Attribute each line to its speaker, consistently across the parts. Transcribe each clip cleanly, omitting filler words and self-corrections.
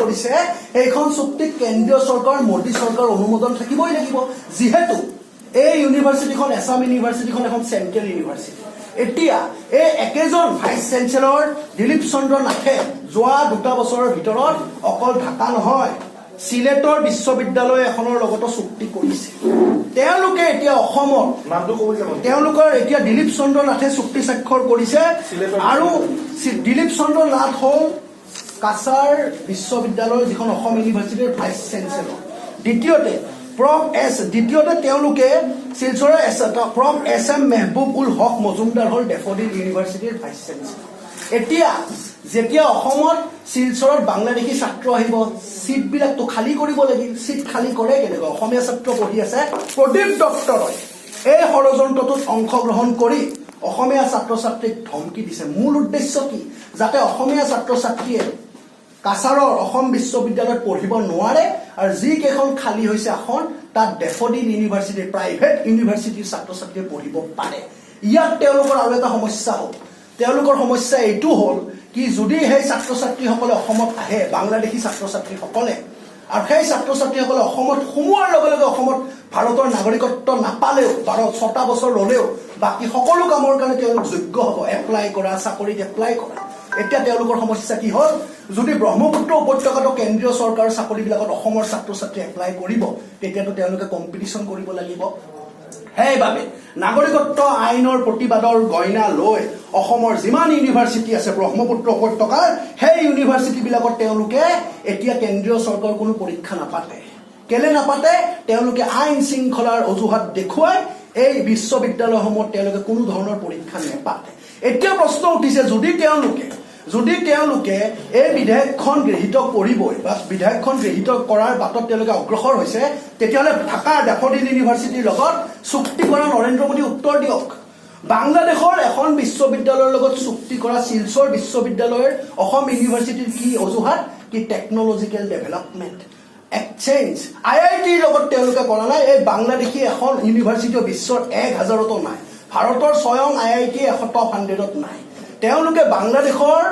Speaker 1: কৰিছে এইখন চুক্তিত কেন্দ্ৰীয় চৰকাৰ মোদী চৰকাৰৰ অনুমোদন থাকিবই লাগিব যিহেতু এই ইউনিভাৰ্চিটিখন এছাম ইউনিভাৰ্চিটিখন এখন চেন্ট্ৰেল ইউনিভাৰ্চিটি এতিয়া এই একেজন ভাইচ চেঞ্চেলৰ দিলীপ চন্দ্ৰ নাথে যোৱা 2 বছৰৰ ভিতৰত অকল ঢাকা নহয় সিলেটৰ বিশ্ববিদ্যালয় এখনৰ লগতো চুক্তি কৰিছে তেওঁলোকে এতিয়া অসমত
Speaker 2: নামটো ক'ব যাব
Speaker 1: তেওঁলোকৰ এতিয়া দিলীপ চন্দ্ৰ নাথে চুক্তি স্বাক্ষৰ কৰিছে আৰু দিলীপ চন্দ্ৰ নাথ হ'ল কাছাৰ বিশ্ববিদ্যালয়ৰ যিখন অসম ইউনিভাৰ্চিটিৰ ভাইচ চেঞ্চেলৰ দ্বিতীয়তে তেওঁলোকে শিলচৰৰ প্ৰফ এছ এম মেহবুব-উল হক মজুমদাৰ হ'ল ডেফোডিল ইউনিভাৰ্চিটিৰ ভাইচ চেঞ্চেলৰ এতিয়া যেতিয়া অসমত শিলচৰত বাংলাদেশী ছাত্ৰ আহিব সিটবিলাকতো খালী কৰিব লাগিব সিট খালী কৰে কেনেকৈ অসমীয়া ছাত্ৰ পঢ়ি আছে প্ৰদীপ দত্তই এই ষড়যন্ত্ৰটোত অংশগ্ৰহণ কৰি অসমীয়া ছাত্ৰ ছাত্ৰীক ধমকি দিছে মূল উদ্দেশ্য কি যাতে অসমীয়া ছাত্ৰ ছাত্ৰীয়ে কাছাৰৰ অসম বিশ্ববিদ্যালয়ত পঢ়িব নোৱাৰে আৰু যিকেইখন খালী হৈছে আসন তাত ডেফোডিল ইউনিভাৰ্চিটিৰ প্ৰাইভেট ইউনিভাৰ্চিটিৰ ছাত্ৰ ছাত্ৰীয়ে পঢ়িব পাৰে ইয়াত তেওঁলোকৰ আৰু এটা সমস্যা হ'ল তেওঁলোকৰ সমস্যা এইটো হ'ল কি যদি সেই ছাত্ৰ ছাত্ৰীসকলে অসমত আহে বাংলাদেশী ছাত্ৰ ছাত্ৰীসকলে আৰু সেই ছাত্ৰ ছাত্ৰীসকলে অসমত সোমোৱাৰ লগে লগে অসমত ভাৰতৰ নাগৰিকত্ব নাপালেও 6 বছৰ ৰ'লেও বাকী সকলো কামৰ কাৰণে তেওঁলোক যোগ্য হ'ব এপ্লাই কৰা চাকৰিত এপ্লাই কৰা এতিয়া তেওঁলোকৰ সমস্যা কি হ'ল যদি ব্ৰহ্মপুত্ৰ উপত্যকাটো কেন্দ্ৰীয় চৰকাৰৰ চাকৰিবিলাকত অসমৰ ছাত্ৰ ছাত্ৰী এপ্লাই কৰিব তেতিয়াতো তেওঁলোকে কম্পিটিশ্যন কৰিব লাগিব সেইবাবে নাগৰিকত্ব আইনৰ প্ৰতিবাদৰ গইনা লৈ অসমৰ যিমান ইউনিভাৰ্চিটি আছে ব্ৰহ্মপুত্ৰ উপত্যকাৰ সেই ইউনিভাৰ্চিটিবিলাকত তেওঁলোকে এতিয়া কেন্দ্ৰীয় চৰকাৰৰ কোনো পৰীক্ষা নাপাতে কেলে নাপাতে তেওঁলোকে আইন শৃংখলাৰ অজুহাত দেখুৱাই এই বিশ্ববিদ্যালয়সমূহত তেওঁলোকে কোনো ধৰণৰ পৰীক্ষা নাপাতে এতিয়া প্ৰশ্ন উঠিছে যদি তেওঁলোকে এই বিধেয়কখন গৃহীত কৰিবই বা বিধেয়কখন গৃহীত কৰাৰ বাটত তেওঁলোকে অগ্ৰসৰ হৈছে তেতিয়াহ'লে ঢাকাৰ ডেফোডিল ইউনিভাৰ্চিটিৰ লগত চুক্তি কৰা নৰেন্দ্ৰ মোদী উত্তৰ দিয়ক বাংলাদেশৰ এখন বিশ্ববিদ্যালয়ৰ লগত চুক্তি কৰা শিলচৰ বিশ্ববিদ্যালয়ৰ অসম ইউনিভাৰ্চিটিৰ কি অজুহাত কি টেকনলজিকেল ডেভেলপমেণ্ট এক্সচেঞ্জ IITৰ লগত তেওঁলোকে কৰা নাই এই বাংলাদেশী এখন ইউনিভাৰ্চিটি বিশ্বৰ 1000তো নাই ভাৰতৰ স্বয়ং IIT টপ 100ত নাই তেওঁলোকে বাংলাদেশৰ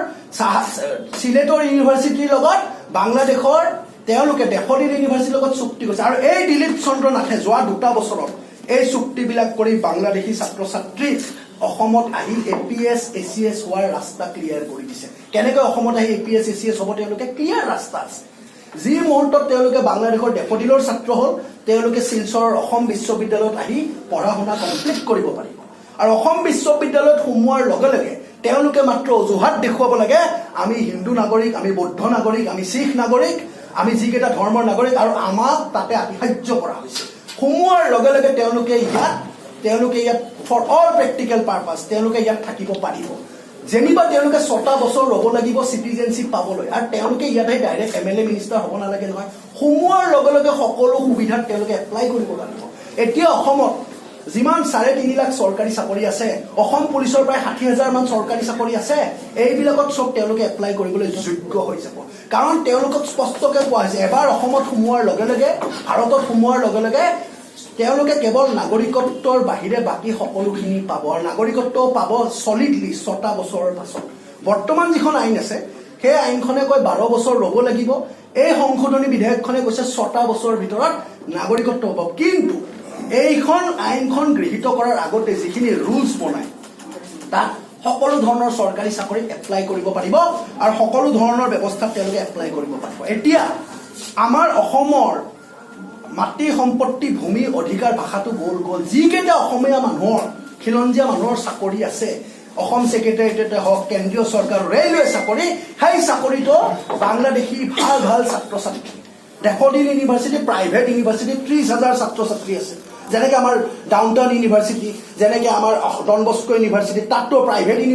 Speaker 1: সিলেটৰ ইউনিভাৰ্চিটিৰ লগত বাংলাদেশৰ তেওঁলোকে ডেফোডিল ইউনিভাৰ্চিটিৰ লগত চুক্তি কৰিছে আৰু এই দিলীপ চন্দ্ৰ নাথে যোৱা 2 বছৰত এই চুক্তিবিলাক কৰি বাংলাদেশী ছাত্ৰ ছাত্ৰী অসমত আহি APS ACS হোৱাৰ ৰাস্তা ক্লিয়াৰ কৰি দিছে কেনেকৈ অসমত আহি APS ACS হ'ব তেওঁলোকে ক্লিয়াৰ ৰাস্তা আছে যি মুহূৰ্তত তেওঁলোকে বাংলাদেশৰ ডেফোডিলৰ ছাত্ৰ হ'ল তেওঁলোকে শিলচৰৰ অসম বিশ্ববিদ্যালয়ত আহি পঢ়া শুনা কমপ্লিট কৰিব পাৰিব আৰু অসম বিশ্ববিদ্যালয়ত সোমোৱাৰ লগে লগে তেওঁলোকে মাত্ৰ অজুহাত দেখুৱাব লাগে আমি হিন্দু নাগৰিক আমি বৌদ্ধ নাগৰিক আমি শিখ নাগৰিক আমি যিকেইটা ধৰ্মৰ নাগৰিক আৰু আমাক তাতে আতিশায্য কৰা হৈছে সোমোৱাৰ লগে লগে তেওঁলোকে ইয়াত ফৰ অল প্ৰেক্টিকেল পাৰ্পাছ তেওঁলোকে ইয়াত থাকিব পাৰিব যেনিবা তেওঁলোকে 6 বছৰ ৰ'ব লাগিব চিটিজেনশ্বিপ পাবলৈ আৰু তেওঁলোকে ইয়াতে ডাইৰেক্ট MLA মিনিষ্টাৰ হ'ব নালাগে নহয় সোমোৱাৰ লগে লগে সকলো সুবিধাত তেওঁলোকে এপ্লাই কৰিব লাগিব এতিয়া অসমত যিমান 3.5 লাখ চৰকাৰী চাকৰি আছে অসম পুলিচৰ প্ৰায় 60,000 মান চৰকাৰী চাকৰি আছে এইবিলাকত সব তেওঁলোকে এপ্লাই কৰিবলৈ যোগ্য হৈ যাব কাৰণ তেওঁলোকক স্পষ্টকৈ কোৱা হৈছে এবাৰ অসমত সোমোৱাৰ লগে লগে ভাৰতত সোমোৱাৰ লগে লগে তেওঁলোকে কেৱল নাগৰিকত্বৰ বাহিৰে বাকি সকলোখিনি পাব আৰু নাগৰিকত্ব পাব সলিডলি 6 বছৰৰ পাছত বৰ্তমান যিখন আইন আছে সেই আইনখনে কয় 12 বছৰ ৰ'ব লাগিব এই সংশোধনী বিধেয়কখনে কৈছে 6 বছৰৰ ভিতৰত নাগৰিকত্ব পাব কিন্তু এইখন আইনখন গৃহীত কৰাৰ আগতে যিখিনি ৰুলছ বনায় তাত সকলো ধৰণৰ চৰকাৰী চাকৰিত এপ্লাই কৰিব পাৰিব আৰু সকলো ধৰণৰ ব্যৱস্থাত তেওঁলোকে এপ্লাই কৰিব পাৰিব এতিয়া আমাৰ অসমৰ মাটি সম্পত্তি ভূমি অধিকাৰ ভাষাটো গ'ল যিকেইটা অসমীয়া মানুহৰ খিলঞ্জীয়া মানুহৰ চাকৰি আছে অসম ছেক্ৰেটাৰিয়েটে হওক কেন্দ্ৰীয় চৰকাৰ ৰেলৱে চাকৰি সেই চাকৰিটো বাংলাদেশী ভাল ছাত্ৰ ছাত্ৰী ডেফোডিল ইউনিভাৰ্চিটি প্ৰাইভেট ইউনিভাৰ্চিটি 30,000 ছাত্ৰ ছাত্ৰী আছে যেনেকৈ আমাৰ ডাউন টাউন ইউনিভাৰ্চিটি যেনেকৈ আমাৰ ডন বস্কো ইউনিভাৰ্চিটি তাততো প্ৰাইভেট ইউনিভাৰ্চিটি